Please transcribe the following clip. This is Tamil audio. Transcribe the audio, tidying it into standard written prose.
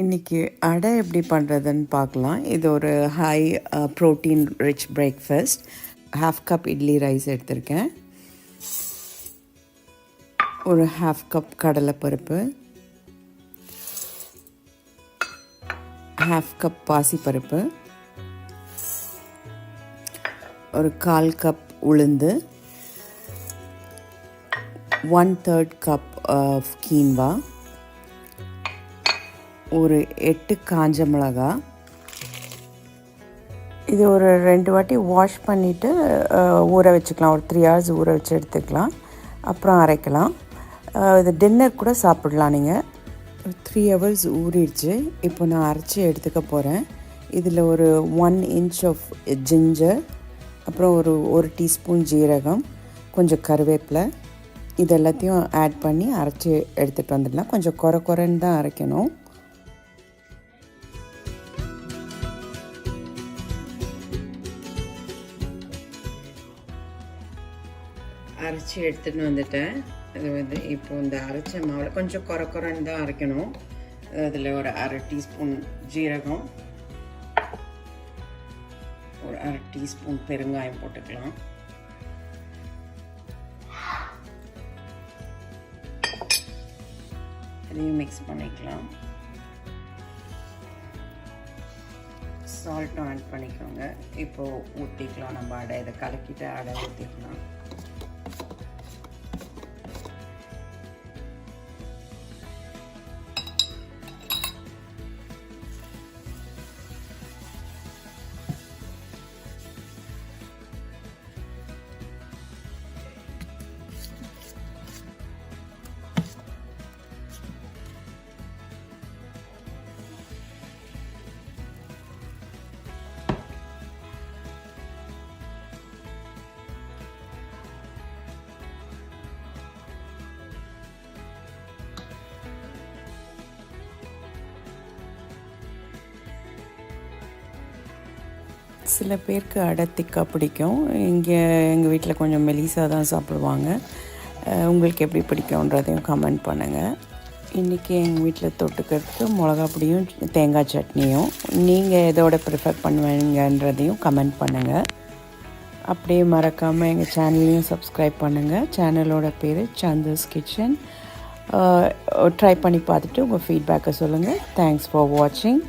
இன்றைக்கி அடை எப்படி பண்ணுறதுன்னு பார்க்கலாம். இது ஒரு high protein rich breakfast. 1/2 cup idli rice எடுத்திருக்கேன். ஒரு 1/2 கப் கடலைப்பருப்பு, 1/2 கப் பாசிப்பருப்பு, ஒரு 1/4 கப் உளுந்து, 1/3 கப் கீன்வா, ஒரு 8 காஞ்ச மிளகா. இது ஒரு 2 வாட்டி வாஷ் பண்ணிவிட்டு ஊற வச்சுக்கலாம். ஒரு 3 hours ஊற வச்சு எடுத்துக்கலாம். அப்புறம் அரைக்கலாம். இது டின்னர் கூட சாப்பிடலாம். நீங்கள் 3 hours ஊறிடுச்சு. இப்போ நான் அரைச்சி எடுத்துக்க போகிறேன். இதில் ஒரு 1 inch ஆஃப் ஜிஞ்சர், அப்புறம் ஒரு டீஸ்பூன் ஜீரகம், கொஞ்சம் கருவேப்பிலை, இது எல்லாத்தையும் ஆட் பண்ணி அரைச்சி எடுத்துகிட்டு வந்துடலாம். கொஞ்சம் குறைன்னு தான் அரைக்கணும். அரைச்சி எடுத்துகிட்டு வந்துட்டேன். அது இப்போ இந்த அரைச்ச மாவில் கொஞ்சம் குறைன்னு தான் அரைக்கணும். அதில் ஒரு 1/2 டீஸ்பூன் ஜீரகம், ஒரு 1/2 டீஸ்பூன் பெருங்காயம் போட்டுக்கலாம். இதையும் மிக்ஸ் பண்ணிக்கலாம். சால்ட்டும் ஆட் பண்ணிக்கோங்க. இப்போது ஊற்றிக்கலாம். நம்ம அடை இதை கலக்கிட்டு அடை ஊற்றிக்கலாம். சில பேருக்கு அடை திக்காக பிடிக்கும். எங்கள் வீட்டில் கொஞ்சம் மெலிசாக தான் சாப்பிடுவாங்க. உங்களுக்கு எப்படி பிடிக்கும்ன்றதையும் கமெண்ட் பண்ணுங்கள். இன்றைக்கி எங்கள் வீட்டில் தொட்டுக்கிறதுக்கு மிளகா பொடியும் தேங்காய் சட்னியும். நீங்கள் எதோட ப்ரிஃபர் பண்ணுவீங்கன்றதையும் கமெண்ட் பண்ணுங்கள். அப்படியே மறக்காமல் எங்கள் சேனலையும் சப்ஸ்கிரைப் பண்ணுங்கள். சேனலோட பேர் சந்துஸ் கிச்சன். ட்ரை பண்ணி பார்த்துட்டு உங்கள் ஃபீட்பேக்கை சொல்லுங்கள். தேங்க்ஸ் ஃபார் வாட்சிங்.